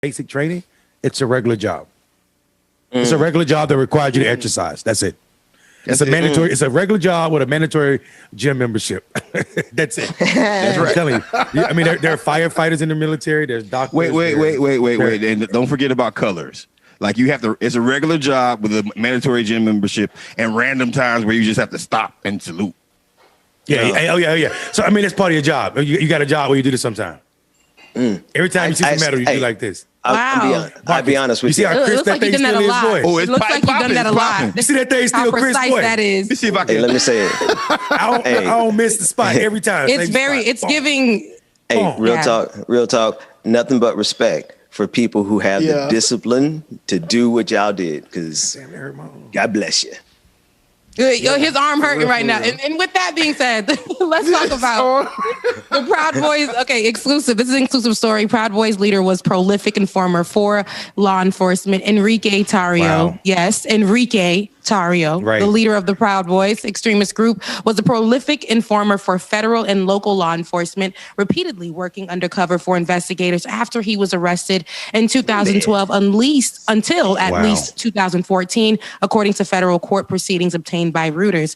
basic training, it's a regular job. It's a regular job that requires you to exercise. That's it. It's a mandatory. It's a regular job with a mandatory gym membership. That's it. That's right. I'm telling you. Yeah, I mean, there are firefighters in the military. There's doctors. Wait. And don't forget about colors. Like you have to. It's a regular job with a mandatory gym membership and random times where you just have to stop and salute. Yeah. So I mean, it's part of your job. You got a job where you do this sometime. Every time you see some metal, you do like this. I'll be honest with you. See how crisp that thing still is, boy? Oh, it looks like you've done that a lot. You see that thing still crisp, boy? That is. Let me see if I can. Hey, let me say it. I don't miss the spot every time. It's giving. Hey, real talk. Nothing but respect for people who have the discipline to do what y'all did. Because God bless you. His arm hurting right now. And with that being said, let's talk about the Proud Boys. Okay, exclusive. This is an exclusive story. Proud Boys leader was prolific informer for law enforcement, Enrique Tarrio. Wow. Yes, Enrique Tarrio, the leader of the Proud Boys extremist group, was a prolific informer for federal and local law enforcement, repeatedly working undercover for investigators after he was arrested in 2012, until at least 2014, according to federal court proceedings obtained by Reuters.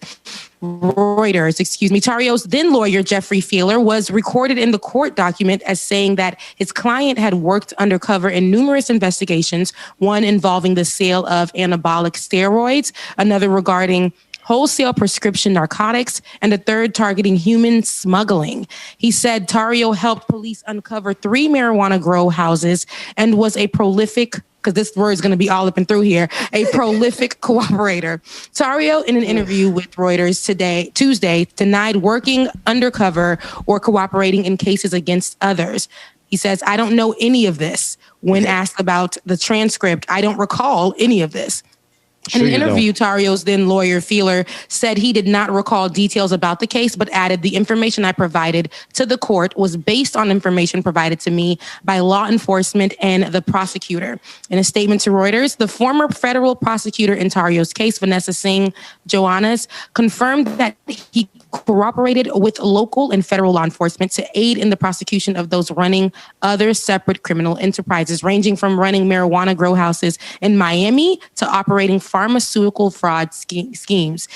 Tarrio's then lawyer, Jeffrey Feeler, was recorded in the court document as saying that his client had worked undercover in numerous investigations, one involving the sale of anabolic steroids, another regarding wholesale prescription narcotics, and a third targeting human smuggling. He said Tarrio helped police uncover 3 marijuana grow houses and was a prolific, because this word is going to be all up and through here, a prolific cooperator. Tarrio, in an interview with Reuters Tuesday, denied working undercover or cooperating in cases against others. He says, I don't know any of this. When asked about the transcript, I don't recall any of this. In an interview, Tarrio's then lawyer, Feeler, said he did not recall details about the case, but added the information I provided to the court was based on information provided to me by law enforcement and the prosecutor. In a statement to Reuters, the former federal prosecutor in Tarrio's case, Vanessa Singh Johannes, confirmed that he cooperated with local and federal law enforcement to aid in the prosecution of those running other separate criminal enterprises, ranging from running marijuana grow houses in Miami to operating pharmaceutical fraud schemes.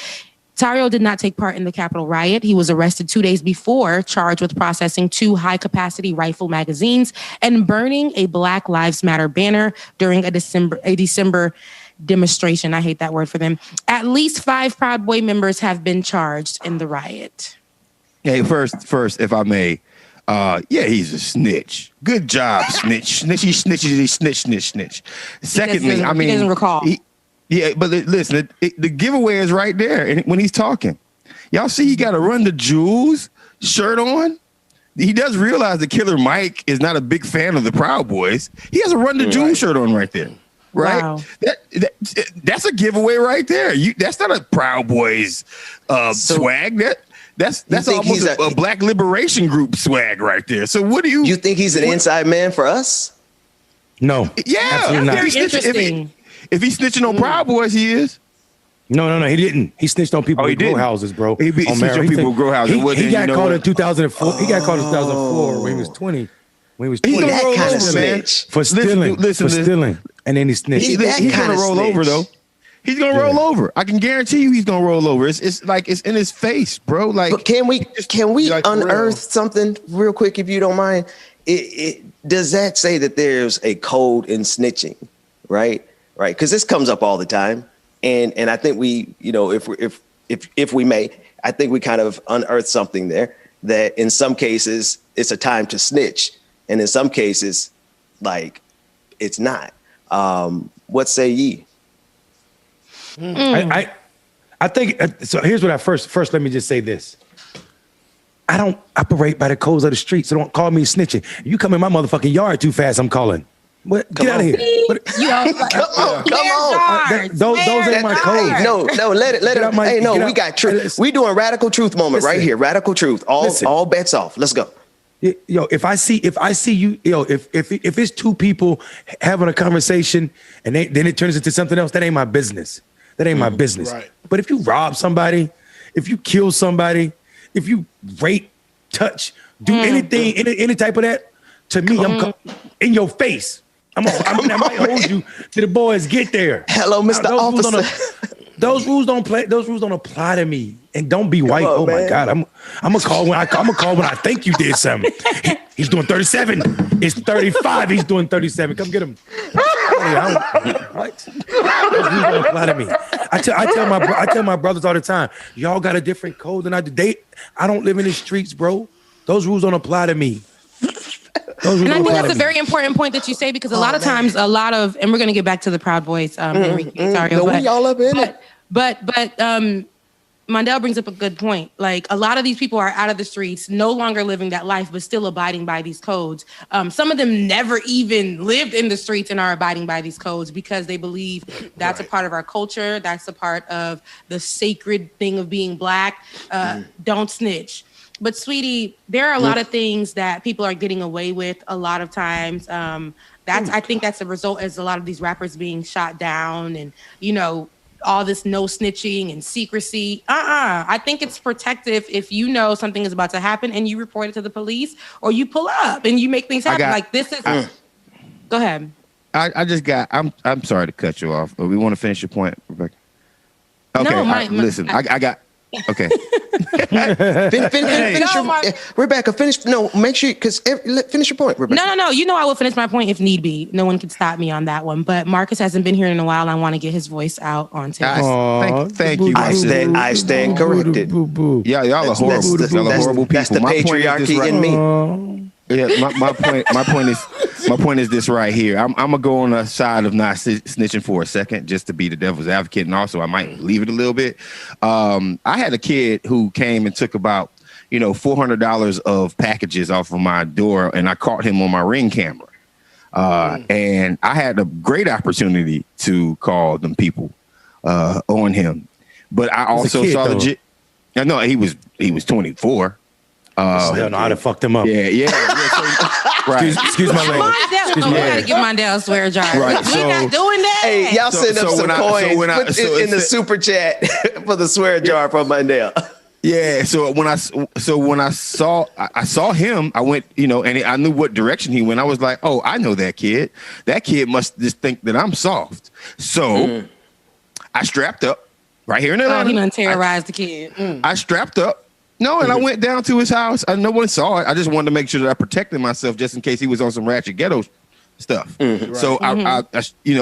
Tarrio did not take part in the Capitol riot. He was arrested 2 days before, charged with processing 2 high-capacity rifle magazines and burning a Black Lives Matter banner during a December demonstration. I hate that word for them. At least 5 Proud Boy members have been charged in the riot. Hey, first, if I may, he's a snitch. Good job, snitch. Snitch. Secondly, I mean, he doesn't recall. But listen, the giveaway is right there when he's talking. Y'all see he got a Run the Jewels shirt on? He does realize that Killer Mike is not a big fan of the Proud Boys. He has a Run the Jewels shirt on right there. Right? Wow. That's a giveaway right there. That's not a Proud Boys swag. That's almost a Black Liberation Group swag right there. So what do you think he's an inside man for us? No. Yeah. Very interesting. If he's snitching on Proud Boys, he is. No, he didn't. He snitched on people who grow houses, bro. He snitched on people who grow houses. He got caught in 2004. He got caught in 2004 when he was 20. When he was 20. He's that kind of snitch. For stealing. And then he snitched. He's going to roll over, though. He's going to roll over. I can guarantee you he's going to roll over. It's like it's in his face, bro. Like, but can we unearth something real quick, if you don't mind? Does that say that there's a code in snitching, right? Right, because this comes up all the time, and I think we, if we may, I think we kind of unearth something there that in some cases it's a time to snitch, and in some cases, like, it's not. What say ye? I think so. Here's what first. Let me just say this. I don't operate by the codes of the street, so don't call me snitching. You come in my motherfucking yard too fast, I'm calling. What? Get out of here! Come on! Those ain't my codes. No, let it. Hey, no, we got truth. We doing radical truth moment right here. Radical truth. All bets off. Let's go. Yo, if I see you, if it's 2 people having a conversation and then it turns into something else, that ain't my business. That ain't my business. Right. But if you rob somebody, if you kill somebody, if you rape, touch, do anything, any type of that, to me, I'm in your face. I might hold you till the boys get there. Hello, Mr. Officer. Those rules don't apply to me. And don't be white. Oh man. My God, I'm gonna call when I think you did something. He's doing 37. It's 35. He's doing 37. Come get him. What? Those rules don't apply to me. I tell my brothers all the time. Y'all got a different code than I do. I don't live in the streets, bro. Those rules don't apply to me. And I think that's a very important point that you say, because a lot of times, and we're going to get back to the Proud Boys, Enrique, Tarrio, we all up in it. But Mondale brings up a good point. Like, a lot of these people are out of the streets, no longer living that life, but still abiding by these codes. Some of them never even lived in the streets and are abiding by these codes because they believe that's a part of our culture. That's a part of the sacred thing of being Black. Don't snitch. But sweetie, there are a lot of things that people are getting away with a lot of times. I think that's a result as a lot of these rappers being shot down and, all this no snitching and secrecy. I think it's protective if you know something is about to happen and you report it to the police, or you pull up and you make things happen. Go ahead. I'm sorry to cut you off, but we want to finish your point, Rebecca. Okay, listen, I got. Okay. Rebecca, finish. No, make sure, because finish your point, Rebecca. No. I will finish my point if need be. No one can stop me on that one. But Marcus hasn't been here in a while, and I want to get his voice out on tape. Thank you. I stand corrected. Yeah, y'all are horrible. Y'all are horrible people. That's the patriarchy in me. Yeah, my point is this right here. I'm gonna go on the side of not snitching for a second, just to be the devil's advocate, and also I might leave it a little bit. I had a kid who came and took about $400 of packages off of my door, and I caught him on my Ring camera. And I had a great opportunity to call them people on him, but I also saw legit. No, he was 24. Hell no, I'd have fucked him up. Yeah. So, right. Excuse my language. We gotta give Mondale a swear jar. Right. We're not doing that. Hey, y'all send up some coins in the super chat for the swear jar from Mondale. Yeah. So when I saw him, I went, and I knew what direction he went. I was like, oh, I know that kid. That kid must just think that I'm soft. So I strapped up right here in Atlanta. He done terrorized the kid. I strapped up. No, and I went down to his house. No one saw it. I just wanted to make sure that I protected myself just in case he was on some ratchet ghetto stuff. Right. So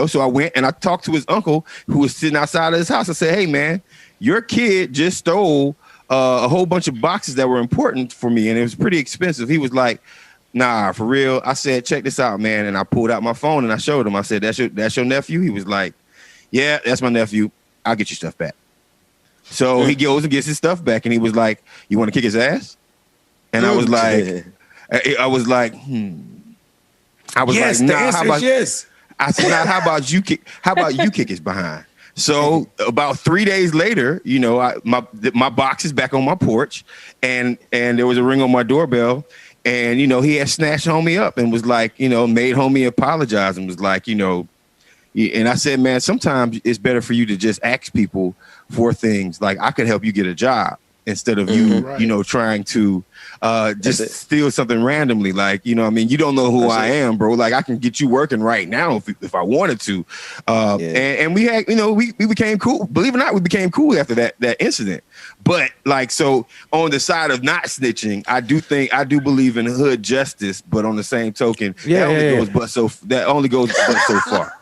so I went and I talked to his uncle who was sitting outside of his house. I said, "Hey, man, your kid just stole a whole bunch of boxes that were important for me, and it was pretty expensive." He was like, "Nah, for real." I said, "Check this out, man." And I pulled out my phone and I showed him. I said, "That's your nephew?" He was like, "Yeah, that's my nephew. I'll get your stuff back." So he goes and gets his stuff back, and he was like, "You want to kick his ass?" And I was like, yes, "Nah." The answer is yes. I said, "Nah, how about you kick his behind?" So about 3 days later, my box is back on my porch, and there was a ring on my doorbell, and he had snatched homie up and was like, made homie apologize and was like, and I said, man, sometimes it's better for you to just ask people for things. Like, I could help you get a job instead of you, trying to just steal something randomly. Like, you don't know who I am, bro. Like, I can get you working right now if I wanted to. And we had, we became cool. Believe it or not, we became cool after that incident. But like, so on the side of not snitching, I do believe in hood justice, but on the same token, that only goes but so far.